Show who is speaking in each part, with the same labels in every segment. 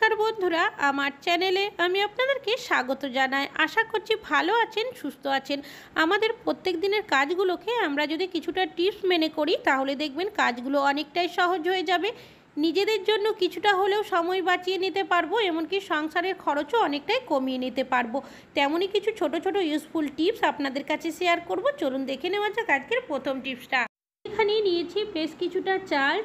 Speaker 1: নমস্কার বন্ধুরা, আমার চ্যানেলে আমি আপনাদেরকে স্বাগত জানাই। আশা করছি ভালো আছেন, সুস্থ আছেন। আমাদের প্রত্যেক দিনের কাজগুলোকে আমরা যদি কিছুটা টিপস মেনে করি তাহলে দেখবেন কাজগুলো অনেকটাই সহজ হয়ে যাবে। নিজেদের জন্য কিছুটা হলেও সময় বাঁচিয়ে নিতে পারবো, এমনকি সংসারের খরচও অনেকটাই কমিয়ে নিতে পারবো। তেমনই কিছু ছোট ছোট ইউজফুল টিপস আপনাদের কাছে শেয়ার করব। চলুন দেখে নেওয়া যাক আজকের প্রথম টিপসটা। এখানে নিয়েছি বেশ কিছুটা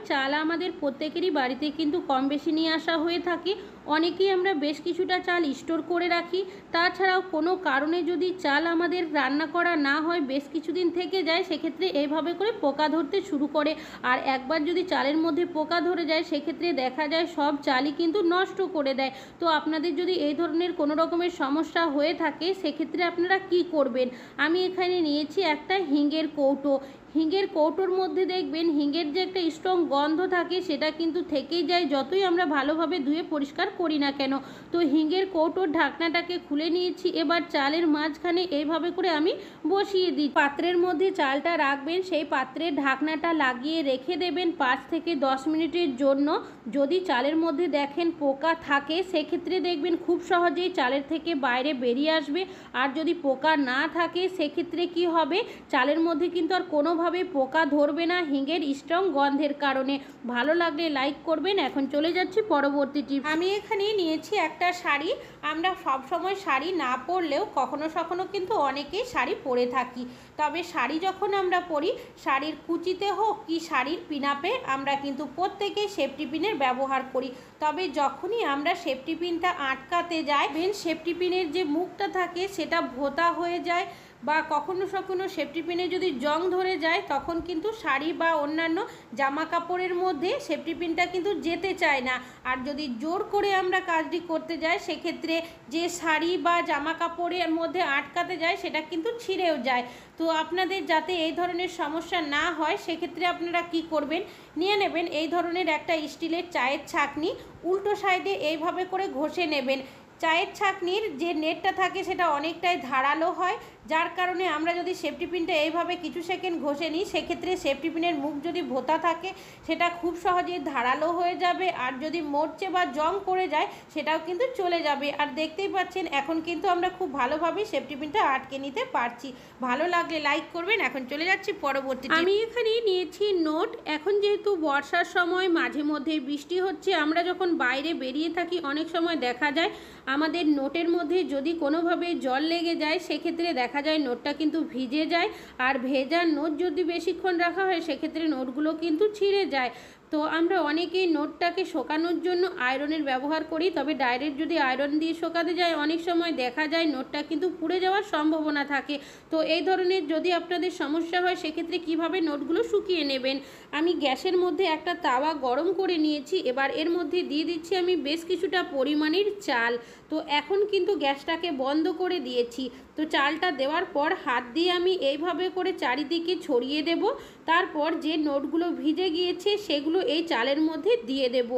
Speaker 1: চাল আমাদের প্রত্যেকেরই বাড়িতে কিন্তু কম বেশি নিয়ে আসা হয়ে থাকে। অনেকেই আমরা বেশ কিছুটা চাল স্টোর করে রাখি। তাছাড়াও কোনো কারণে যদি চাল আমাদের রান্না করা না হয়, বেশ কিছুদিন থেকে যায়, সেক্ষেত্রে এইভাবে করে পোকা ধরতে শুরু করে। আর একবার যদি চালের মধ্যে পোকা ধরে যায় সেক্ষেত্রে দেখা যায় সব চালই কিন্তু নষ্ট করে দেয়। তো আপনাদের যদি এই ধরনের কোনো রকমের সমস্যা হয়ে থাকে সেক্ষেত্রে আপনারা কি করবেন? আমি এখানে নিয়েছি একটা হিঙের কৌটো। হিঙের কৌটোর মধ্যে দেখবেন হিঙের যে একটা স্ট্রং গন্ধ থাকে সেটা কিন্তু থেকেই যায় যতই আমরা ভালোভাবে ধুয়ে পরিষ্কার করি না কেন। তো হিঙের কৌটোর ঢাকনাটাকে খুলে নিয়েছি। এবার চালের মাঝখানে এইভাবে করে আমি বসিয়ে দিই। পাত্রের মধ্যে চালটা রাখবেন, সেই পাত্রের ঢাকনাটা লাগিয়ে রেখে দেবেন 5 থেকে 10 মিনিটের জন্য। যদি চালের মধ্যে দেখেন পোকা থাকে সেক্ষেত্রে দেখবেন খুব সহজেই চালের থেকে বাইরে বেরিয়ে আসবে। আর যদি পোকা না থাকে সেক্ষেত্রে কি হবে, চালের মধ্যে কিন্তু আর কোনোভাবে পোকা ধরবে না হিঙের স্ট্রং গন্ধের কারণে। ভালো লাগলে লাইক করবেন। এখন চলে যাচ্ছি পরবর্তী টিপস। আমি এখানে নিয়েছি একটা শাড়ি। আমরা সবসময় শাড়ি না পরলেও কখনো কখনো কিন্তু অনেকেই শাড়ি পরে থাকি। তবে শাড়ি যখন আমরা পরি, শাড়ির কুচিতে হোক কি শাড়ির পিনাপে আমরা কিন্তু প্রত্যেকেই সেফটি পিনের ব্যবহার করি। তবে যখনই আমরা সেফটি পিনটা আটকাতে যাই, সেফটি পিনের যে মুখটা থাকে সেটা ভোঁতা হয়ে যায়, বা কখনো কখনো সেফটি পিনে যদি জং ধরে যায় তখন কিন্তু শাড়ি বা অন্যান্য জামা কাপড়ের মধ্যে সেফটি পিনটা কিন্তু যেতে চায় না। আর যদি জোর করে আমরা কাজটি করতে যাই সেক্ষেত্রে যে শাড়ি বা জামা কাপড়ের মধ্যে আটকাতে যায় সেটা কিন্তু ছিঁড়েও যায়। তো আপনাদের যাতে এই ধরনের সমস্যা না হয় সেক্ষেত্রে আপনারা কি করবেন, নিয়ে নেবেন এই ধরনের একটা স্টিলের চায়ের ছাঁকনি। উল্টো সাইডে এইভাবে করে ঘষে নেবেন। চায়ের ছাঁকনির যে নেটটা থাকে সেটা অনেকটাই ধারালো হয়, যার কারণে আমরা যদি সেফটি পিনটা এইভাবে কিছু সেকেন্ড ঘষে নিই সেক্ষেত্রে সেফটি পিনের মুখ যদি ভোঁতা থাকে সেটা খুব সহজেই ধারালো হয়ে যাবে। আর যদি মরচে বা জং পড়ে যায় সেটাও কিন্তু চলে যাবে। আর দেখতেই পাচ্ছেন এখন কিন্তু আমরা খুব ভালোভাবে সেফটি পিনটা আটকে নিতে পারছি। ভালো লাগলে লাইক করবেন। এখন চলে যাচ্ছি পরবর্তী। আমি এখানে নিয়েছি নোট। এখন যেহেতু বর্ষার সময়, মাঝে মধ্যে বৃষ্টি হচ্ছে, আমরা যখন বাইরে বেরিয়ে থাকি অনেক সময় দেখা যায় আমাদের নোটের মধ্যে যদি কোনোভাবে জল লেগে যায় সেক্ষেত্রে দেখা যায় নোটটা কিন্তু ভিজে যায়। আর ভেজা নোট যদি বেশিক্ষণ রাখা হয় সেক্ষেত্রে নোটগুলো কিন্তু ছিঁড়ে যায়। তো আমরা অনেকেই নোটটাকে শোকানোর জন্য আয়রনের ব্যবহার করি। তবে ডাইরেক্ট যদি আয়রন দিয়ে শোকাতে যায় অনেক সময় দেখা যায় নোটটা কিন্তু পুড়ে যাওয়ার সম্ভাবনা থাকে। তো এই ধরনের যদি আপনাদের সমস্যা হয় সেক্ষেত্রে কিভাবে নোটগুলো শুকিয়ে নেবেন। আমি গ্যাসের মধ্যে একটা তাওয়া গরম করে নিয়েছি। এবার এর মধ্যে দিয়ে দিচ্ছি আমি বেশ কিছুটা পরিমাণের চাল। তো এখন কিন্তু গ্যাসটাকে বন্ধ করে দিয়েছি। তো চালটা দেওয়ার পর হাত দিয়ে আমি এইভাবে করে চারিদিকে ছড়িয়ে দেব। তারপর যে নোটগুলো ভিজে গিয়েছে সেগুলো এই চালের মধ্যে দিয়ে দেব।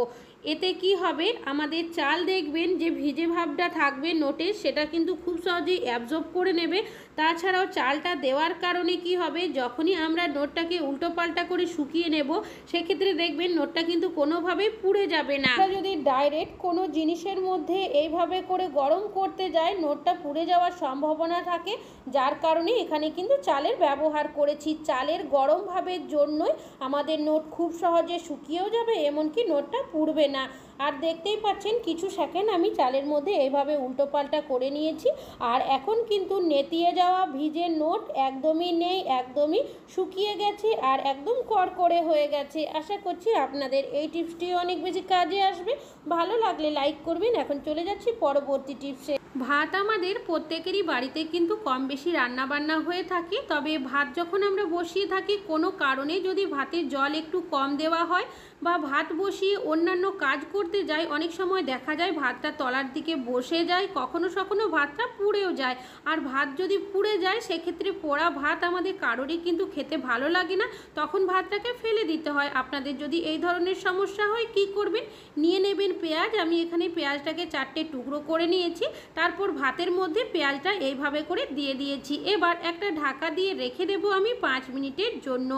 Speaker 1: এতে কি হবে, আমাদের চাল দেখবেন যে ভিজে ভাবটা থাকবে নোটে সেটা কিন্তু খুব সহজেই অ্যাবজর্ব করে নেবে। তাছাড়াও চালটা দেওয়ার কারণে কি হবে, যখনই আমরা নোটটাকে উল্টো পাল্টা করে শুকিয়ে নেব সেক্ষেত্রে দেখবেন নোটটা কিন্তু কোনোভাবেই পুড়ে যাবে না। যদি ডাইরেক্ট কোনো জিনিসের মধ্যে এইভাবে করে গরম করতে যায় নোটটা পুড়ে যাওয়ার সম্ভাবনা থাকে, যার কারণে এখানে কিন্তু চালের ব্যবহার করেছি। চালের গরম ভাবের জন্যই আমাদের নোট খুব সহজে শুকিয়েও যাবে, এমনকি নোটটা পুড়বে না। আর দেখতেই পাচ্ছেন কিছু সেকেন্ড আমি চালের মধ্যে এইভাবে উল্টো পাল্টা করে নিয়েছি। আর এখন কিন্তু নেতিয়ে যাওয়া ভিজে নোট একদমই নেই, একদমই শুকিয়ে গেছে আর একদম কড়কড়ে হয়ে গেছে। আশা করছি আপনাদের এই টিপসটি অনেক বেশি কাজে আসবে। ভালো লাগলে লাইক করবেন। এখন চলে যাচ্ছি পরবর্তী টিপসে। ভাত আমাদের প্রত্যেকেরই বাড়িতে কিন্তু কম বেশি রান্না বান্না হয়ে থাকে। তবে ভাত যখন আমরা বসিয়ে থাকি কোনো কারণে যদি ভাতের জল একটু কম দেওয়া হয় বা ভাত বসিয়ে অন্যান্য কাজ করতে যাই, অনেক সময় দেখা যায় ভাতটা তলার দিকে বসে যায়, কখনো কখনো ভাতটা পুড়েও যায়। আর ভাত যদি পুড়ে যায় সেক্ষেত্রে পোড়া ভাত আমাদের কারোরই কিন্তু খেতে ভালো লাগে না, তখন ভাতটাকে ফেলে দিতে হয়। আপনাদের যদি এই ধরনের সমস্যা হয় কি করবেন, নিয়ে নেবেন পেঁয়াজ। আমি এখানে পেঁয়াজটাকে 4টে টুকরো করে নিয়েছি। তারপর ভাতের মধ্যে পেঁয়াজটা এইভাবে করে দিয়ে দিয়েছি। এবার একটা ঢাকা দিয়ে রেখে দেবো আমি 5 মিনিটের জন্য।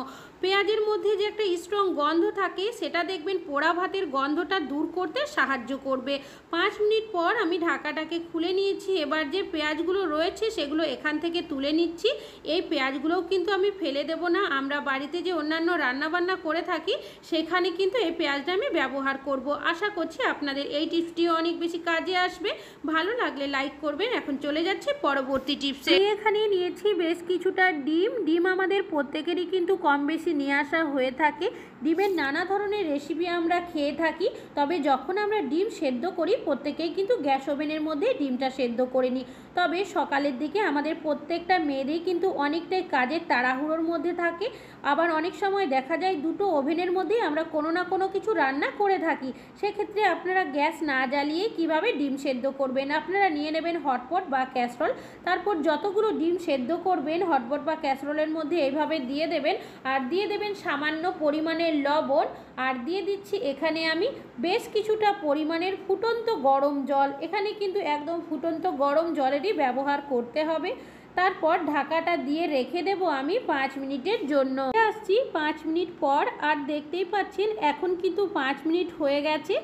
Speaker 1: পেঁয়াজের মধ্যে যে একটা স্ট্রং গন্ধ থাকে সেটা দেখবেন পোড়া ভাতের গন্ধটা দূর করতে সাহায্য করবে। 5 মিনিট পর আমি ঢাকাটাকে খুলে নিয়েছি। এবার যে পেঁয়াজগুলো রয়েছে সেগুলো এখান থেকে তুলে নিচ্ছি। এই পেঁয়াজগুলোও কিন্তু আমি ফেলে দেব না, আমরা বাড়িতে যে অন্যান্য রান্নাবান্না করে থাকি সেখানে কিন্তু এই পেঁয়াজটা আমি ব্যবহার করব। আশা করছি আপনাদের এই টিপসটিও অনেক বেশি কাজে আসবে। ভালো লাগলে লাইক করবেন। এখন চলে যাচ্ছি পরবর্তী টিপসে। এখানে নিয়েছি বেশ কিছুটা ডিম আমাদের প্রত্যেকেরই কিন্তু কম বেশি নিয়ে আসা হয়ে থাকে। ডিমের নানা ধরনের রেসিপি আমরা খেয়ে থাকি, তবে যখন আমরা ডিম সেদ্ধ করি প্রত্যেকেই কিন্তু গ্যাস ওভেনের মধ্যে ডিমটা সেদ্ধ করে নিই। তবে সকালের দিকে আমাদের প্রত্যেকটা মেয়েদেরই কিন্তু অনেকটাই কাজের তাড়াহুড়োর মধ্যে থাকে, আবার অনেক সময় দেখা যায় দুটো ওভেনের মধ্যেই আমরা কোনো না কোনো কিছু রান্না করে থাকি। সেক্ষেত্রে আপনারা গ্যাস না জ্বালিয়ে কিভাবে ডিম সেদ্ধ করবেন, আপনারা নিয়ে নেবেন হটপট বা ক্যাসরোল। তারপর যতগুলো ডিম সেদ্ধ করবেন হটপট বা ক্যাসরোলের মধ্যে এইভাবে দিয়ে দেবেন, আর দিয়ে দেবেন সামান্য পরিমাণের লবণ, আর দিয়ে দিচ্ছি এখানে আমি বেশ কিছুটা পরিমাণের ফুটন্ত গরম জল। এখানে কিন্তু একদম ফুটন্ত গরম জলেরই ব্যবহার করতে হবে। তারপর ঢাকাটা দিয়ে রেখে দেব আমি 5 মিনিটের জন্য। আসছি 5 মিনিট পর, আর দেখতেই পাচ্ছেন এখন কিন্তু 5 মিনিট হয়ে গেছে।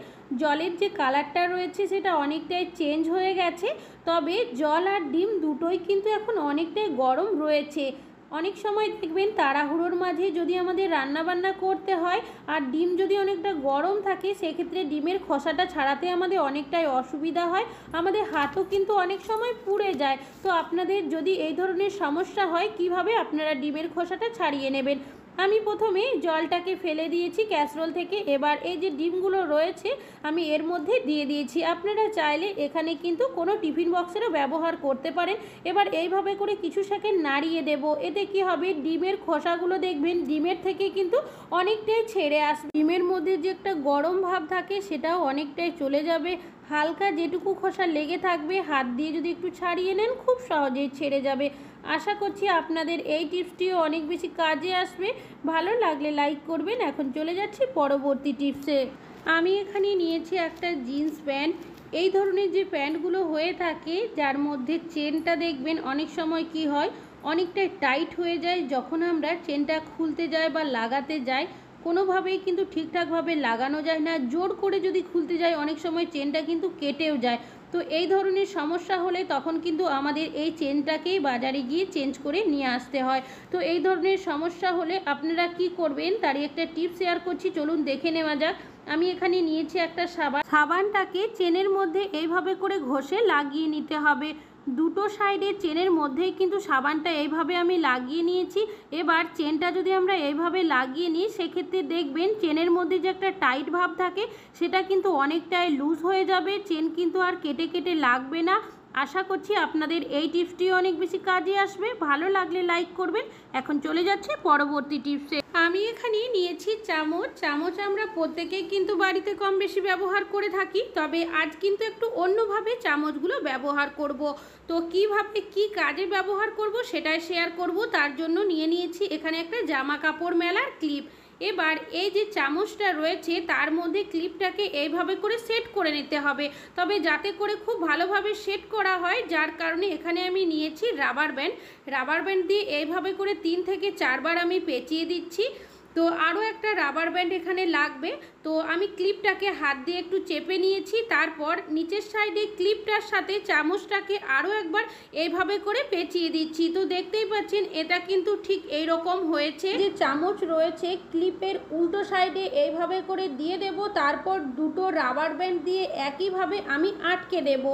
Speaker 1: জলের যে কালারটা রয়েছে সেটা অনেকটাই চেঞ্জ হয়ে গেছে, তবে জল আর ডিম দুটোই কিন্তু এখন অনেকটাই গরম রয়েছে। অনেক সময় দেখবেন তাড়াহুড়োর মাঝে যদি আমাদের রান্নাবান্না করতে হয় আর ডিম যদি অনেকটা গরম থাকে, সেক্ষেত্রে ডিমের খোসাটা ছাড়াতে আমাদের অনেকটাই অসুবিধা হয়, আমাদের হাতও কিন্তু অনেক সময় পুড়ে যায়। তো আপনাদের যদি এই ধরনের সমস্যা হয়, কিভাবে আপনারা ডিমের খোসাটা ছাড়িয়ে নেবেন। আমি প্রথমে জলটাকে ফেলে দিয়েছি ক্যাসরোল থেকে। এবার এই যে ডিমগুলো রয়েছে আমি এর মধ্যে দিয়ে দিয়েছি। আপনারা চাইলে এখানে কিন্তু কোনো টিফিন বক্সেরও ব্যবহার করতে পারেন। এবার এইভাবে করে কিছু সেকেন্ড নাড়িয়ে দেব। এতে কি হবে, ডিমের খোসাগুলো দেখবেন ডিমের থেকে কিন্তু অনেকটাই ছেড়ে আসবে। ডিমের মধ্যে যে একটা গরম ভাব থাকে সেটাও অনেকটাই চলে যাবে। হালকা যেটুকু খোসা লেগে থাকবে হাত দিয়ে যদি একটু ছাড়িয়ে নেন খুব সহজেই ছেড়ে যাবে। আশা করছি আপনাদের এই টিপসটিও অনেক বেশি কাজে আসবে। ভালো লাগলে লাইক করবেন। এখন চলে যাচ্ছি পরবর্তী টিপসে। আমি এখানে নিয়েছি একটা জিন্স প্যান্ট। এই ধরনের যে প্যান্টগুলো হয়ে থাকে যার মধ্যে চেনটা দেখবেন অনেক সময় কি হয়, অনেকটাই টাইট হয়ে যায়। যখন আমরা চেনটা খুলতে যাই বা লাগাতে যাই কোনোভাবেই কিন্তু ঠিকঠাকভাবে লাগানো যায় না। জোর করে যদি খুলতে যাই অনেক সময় চেনটা কিন্তু কেটেও যায়। তো এই ধরনের সমস্যা হলে তখন কিন্তু আমাদের এই চেনটাকেই বাজারে গিয়ে চেঞ্জ করে নিয়ে আসতে হয়। তো এই ধরনের সমস্যা হলে আপনারা কি করবেন তারই একটা টিপস শেয়ার করছি, চলুন দেখে নেওয়া যাক। আমি এখানে নিয়েছি একটা সাবানটাকে চেনের মধ্যে এইভাবে করে ঘষে লাগিয়ে নিতে হবে। দুটো সাইডে চেনের মধ্যেই কিন্তু সাবানটা এইভাবে আমি লাগিয়ে নিয়েছি। এবার চেনটা যদি আমরা এইভাবে লাগিয়ে নিই সেক্ষেত্রে দেখবেন চেনের মধ্যে যে একটা টাইট ভাব থাকে সেটা কিন্তু অনেকটাই লুজ হয়ে যাবে, চেন কিন্তু আর কেটে কেটে লাগবে না। আশা করছি আপনাদের এই টিপসটি অনেক বেশি কাজে আসবে। ভালো লাগলে লাইক করবেন। এখন চলে যাচ্ছে পরবর্তী টিপসে। আমি এখানে নিয়েছি চামচ আমরা প্রত্যেকেই কিন্তু বাড়িতে কম বেশি ব্যবহার করে থাকি, তবে আজ কিন্তু একটু অন্যভাবে চামচগুলো ব্যবহার করব। তো কিভাবে কি কাজে ব্যবহার করব সেটাই শেয়ার করব। তার জন্য নিয়ে নিয়েছি এখানে একটা জামা কাপড় মেলার ক্লিপ। এবার এই যে চামচটা রয়েছে তার মধ্যে ক্লিপটাকে এইভাবে করে সেট করে নিতে হবে, তবে যাতে করে খুব ভালোভাবে সেট করা হয়, যার কারণে এখানে আমি নিয়েছি রাবার ব্যান্ড দিয়ে এইভাবে করে 3 থেকে 4 বার আমি পেঁচিয়ে দিচ্ছি। তো আরও একটা রাবার ব্যান্ড এখানে লাগবে। তো আমি ক্লিপটাকে হাত দিয়ে একটু চেপে নিয়েছি, তারপর নিচের সাইডে ক্লিপটার সাথে চামচটাকে আরও একবার এইভাবে করে পেঁচিয়ে দিচ্ছি। তো দেখতেই পাচ্ছেন এটা কিন্তু ঠিক এই রকম হয়েছে। যে চামচ রয়েছে ক্লিপের উল্টো সাইডে এইভাবে করে দিয়ে দেব, তারপর দুটো রাবার ব্যান্ড দিয়ে একইভাবে আমি আটকে দেব।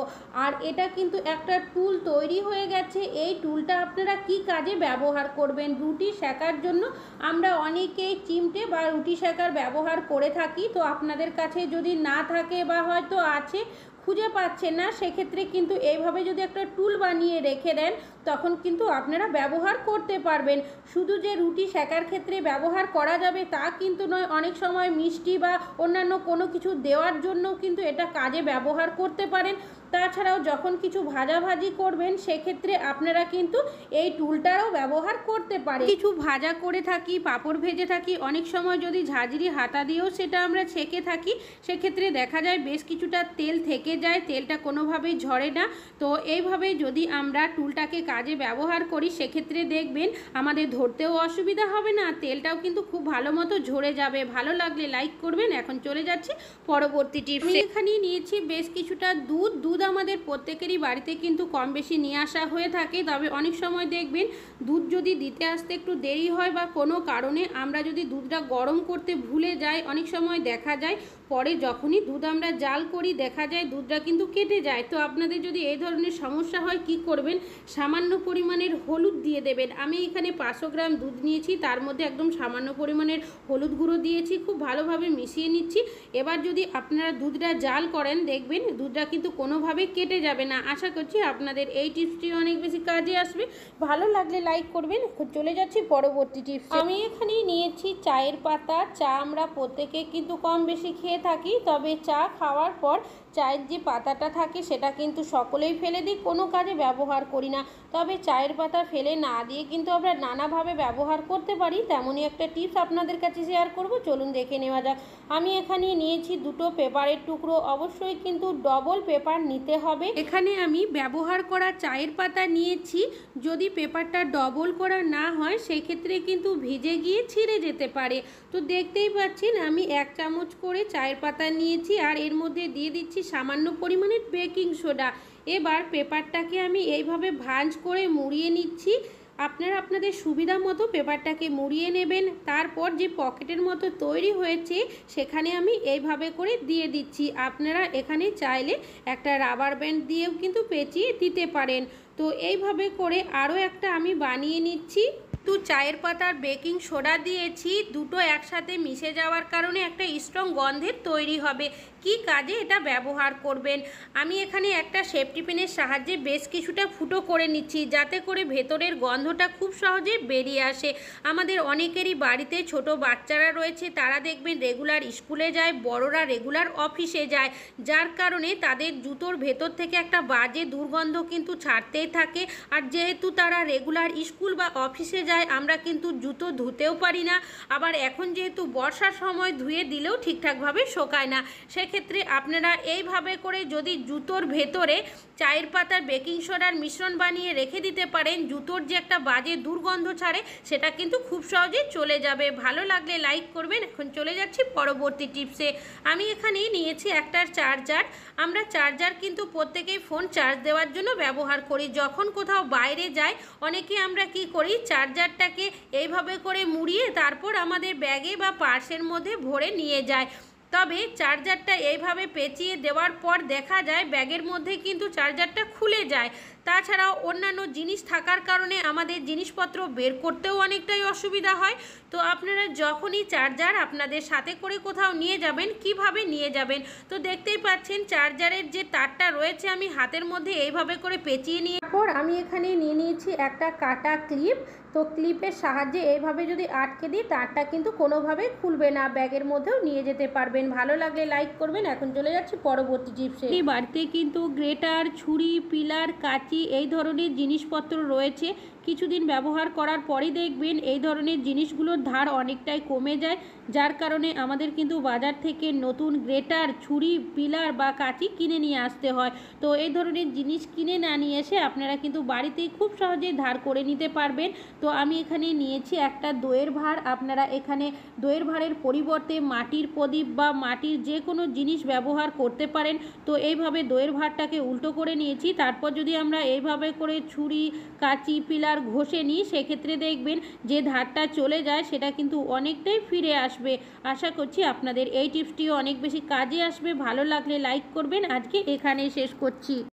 Speaker 1: আর এটা কিন্তু একটা টুল তৈরি হয়ে গেছে। এই টুলটা আপনারা কি কাজে ব্যবহার করবেন, রুটি সেকার জন্য আমরা অনেকেই চিমটে বা রুটি সেকার ব্যবহার করে থাকি। তো আপনাদের কাছে যদি না থাকে বা হয়তো আছে খুঁজে পাচ্ছেন না, সেক্ষেত্রে কিন্তু এইভাবে যদি একটা টুল বানিয়ে রেখে দেন তখন কিন্তু আপনারা ব্যবহার করতে পারবেন। শুধু যে রুটি সেকার ক্ষেত্রে ব্যবহার করা যাবে তা কিন্তু নয়, অনেক সময় মিষ্টি বা অন্যান্য কোনো কিছু দেওয়ার জন্য কিন্তু এটা কাজে ব্যবহার করতে পারেন। তাছাড়াও যখন কিছু ভাজাভাজি করবেন সেক্ষেত্রে আপনারা কিন্তু এই টুলটারও ব্যবহার করতে পারেন। কিছু ভাজা করে থাকি, পাঁপড় ভেজে থাকি, অনেক সময় যদি ঝাঁঝরি হাতা দিয়েও সেটা আমরা ছেঁকে থাকি, সেক্ষেত্রে দেখা যায় বেশ কিছুটা তেল থেকে লেগে যায়, তেলটা কোনোভাবেই ঝরে না। তো এইভাবে যদি আমরা টুলটাকে কাজে ব্যবহার করি সেক্ষেত্রে দেখবেন আমাদের ধরতেও অসুবিধা হবে না, তেলটাও কিন্তু খুব ভালো মতো ঝরে যাবে। ভালো লাগলে লাইক করবেন। এখন চলে যাচ্ছি পরবর্তী টিপস। আমি এখানে নিয়েছি বেশ কিছুটা দুধ আমাদের প্রত্যেকেরই বাড়িতে কিন্তু কম বেশি নিয়ে আসা হয়ে থাকে, তবে অনেক সময় দেখবেন দুধ যদি দিতে আসতে একটু দেরি হয় বা কোনো কারণে আমরা যদি দুধটা গরম করতে ভুলে যাই, অনেক সময় দেখা যায় পরে যখনই দুধ আমরা জাল করি দেখা যায় দুধটা কিন্তু কেটে যায়। তো আপনাদের যদি এই ধরনের সমস্যা হয় কি করবেন, সামান্য পরিমাণের হলুদ দিয়ে দেবেন। আমি এখানে 500 গ্রাম দুধ নিয়েছি, তার মধ্যে একদম সামান্য পরিমাণের হলুদ গুঁড়ো দিয়েছি, খুব ভালোভাবে মিশিয়ে নিচ্ছি। এবার যদি আপনারা দুধটা জাল করেন দেখবেন দুধটা কিন্তু কোনোভাবে কেটে যাবে না। আশা করছি আপনাদের এই টিপসটি অনেক বেশি কাজে আসবে। ভালো লাগলে লাইক করবেন। চলে যাচ্ছি পরবর্তী টিপস। আমি এখানে নিয়েছি চায়ের পাতা। চা আমরা প্রত্যেকে কিন্তু কম বেশি খেয়ে থাকি, তবে চা খাওয়ার পর চায়ের যে পাতাটা থাকে সেটা কিন্তু সকলেই ফেলে দিই, কোনো কাজে ব্যবহার করি না। তবে চায়ের পাতা ফেলে না দিয়ে কিন্তু আমরা নানাভাবে ব্যবহার করতে পারি, তেমনই একটা টিপস আপনাদের কাছে শেয়ার করব। চলুন দেখে নেওয়া যাক। আমি এখানে নিয়েছি দুটো পেপারের টুকরো, অবশ্যই কিন্তু ডবল পেপার নিতে হবে। এখানে আমি ব্যবহার করা চায়ের পাতা নিয়েছি, যদি পেপারটা ডবল করা না হয় সেই ক্ষেত্রে কিন্তু ভিজে গিয়ে ছিঁড়ে যেতে পারে। তো দেখতেই পাচ্ছেন আমি 1 চামচ করে চায়ের পাতা নিয়েছি আর এর মধ্যে দিয়ে দিচ্ছি সামান্য পরিমাণে বেকিং সোডা। এবার পেপারটাকে আমি এইভাবে ভাঁজ করে মুড়িয়ে নিচ্ছি। আপনারা আপনাদের সুবিধা মতো পেপারটাকে মুড়িয়ে নেবেন। তারপর যে পকেটের মতো তৈরি হয়েছে সেখানে আমি এইভাবে করে দিয়ে দিচ্ছি। আপনারা এখানে চাইলে একটা রাবার ব্যান্ড দিয়েও কিন্তু পেঁচিয়ে দিতে পারেন। তো এইভাবে করে আরও একটা আমি বানিয়ে নিচ্ছি। তো চায়ের পাতার বেকিং সোডা দিয়েছি, দুটো একসাথে মিশে যাওয়ার কারণে একটা স্ট্রং গন্ধের তৈরি হবে। কি কাজে এটা ব্যবহার করবেন, আমি এখানে একটা সেফটি পিনের সাহায্যে বেশ কিছুটা ফুটো করে নিচ্ছি, যাতে করে ভেতরের গন্ধটা খুব সহজে বেরিয়ে আসে। আমাদের অনেকেরই বাড়িতে ছোট বাচ্চারা রয়েছে, তারা দেখবেন রেগুলার স্কুলে যায়, বড়রা রেগুলার অফিসে যায়, যার কারণে তাদের জুতোর ভেতর থেকে একটা বাজে দুর্গন্ধ কিন্তু ছাড়তেই থাকে। আর যেহেতু তারা রেগুলার স্কুল বা অফিসে যায়, আমরা কিন্তু জুতো ধুতেও পারি না। আবার এখন যেহেতু বর্ষার সময় ধুয়ে দিলেও ঠিকঠাকভাবে শোকায় না, সেক্ষেত্রে আপনারা এইভাবে করে যদি জুতোর ভেতরে চায়ের পাতার বেকিং সোডার মিশ্রণ বানিয়ে রেখে দিতে পারেন, জুতোর যে একটা বাজে দুর্গন্ধ ছাড়ে সেটা কিন্তু খুব সহজে চলে যাবে। ভালো লাগলে লাইক করবেন। এখন চলে যাচ্ছি পরবর্তী টিপসে। আমি এখানে নিয়েছি একটা চার্জার। আমরা চার্জার কিন্তু প্রত্যেকেই ফোন চার্জ দেওয়ার জন্য ব্যবহার করি। যখন কোথাও বাইরে যাই অনেকে আমরা কি করি, চার্জারটাকে এইভাবে করে মুড়িয়ে তারপর আমাদের ব্যাগে বা পার্সের মধ্যে ভরে নিয়ে যায়। তবে চার্জারটা এইভাবে পেঁচিয়ে দেওয়ার পর দেখা যায় ব্যাগের মধ্যে কিন্তু চার্জারটা খুলে যায়। তাছাড়াও অন্যান্য জিনিস থাকার কারণে আমাদের জিনিসপত্র বের করতেও অনেকটাই অসুবিধা হয়। তো আপনারা যখনই চার্জার আপনাদের সাথে করে কোথাও নিয়ে যাবেন, কিভাবে নিয়ে যাবেন, তো দেখতেই পাচ্ছেন চার্জারের যে তারটা রয়েছে আমি হাতের মধ্যে এইভাবে করে পেঁচিয়ে নিয়ে তারপর আমি এখানে নিয়ে নিয়েছি একটা কাটা ক্লিপ। তো ক্লিপের সাহায্যে এইভাবে যদি আটকে দিই তারটা কিন্তু কোনোভাবে খুলবে না, ব্যাগের মধ্যেও নিয়ে যেতে পারবেন। ভালো লাগলে লাইক করবেন। এখন চলে যাচ্ছি পরবর্তী টিপসে। এই বাড়িতে কিন্তু গ্রেটার, ছুরি, পিলার, কাঁচি এই ধরনের জিনিসপত্র রয়েছে। কিছুদিন ব্যবহার করার পরই দেখবেন এই ধরনের জিনিসগুলোর ধার অনেকটাই কমে যায়, যার কারণে আমাদের কিন্তু বাজার থেকে নতুন গ্রেটার, ছুরি, পিলার বা কাঁচি কিনে নিয়ে আসতে হয়। তো এই ধরনের জিনিস কিনে না নিয়ে এসে আপনারা কিন্তু বাড়িতেই খুব সহজেই ধার করে নিতে পারবেন। তো আমি এখানে নিয়েছি একটা দইয়ের ভাঁড়। আপনারা এখানে দইয়ের ভাঁড়ের পরিবর্তে মাটির প্রদীপ বা মাটির যে কোনো জিনিস ব্যবহার করতে পারেন। তো এইভাবে দইয়ের ভাঁড়টাকে উল্টো করে নিয়েছি। তারপর যদি আমরা এইভাবে করে ছুরি, কাঁচি, পিলার ঘষে নিই সেক্ষেত্রে দেখবেন যে ধারটা চলে যায় সেটা কিন্তু অনেকটাই ফিরে আসবে। আশা করছি আপনাদের এই টিপসটিও অনেক বেশি কাজে আসবে। ভালো লাগলে লাইক করবেন। আজকে এখানেই শেষ করছি।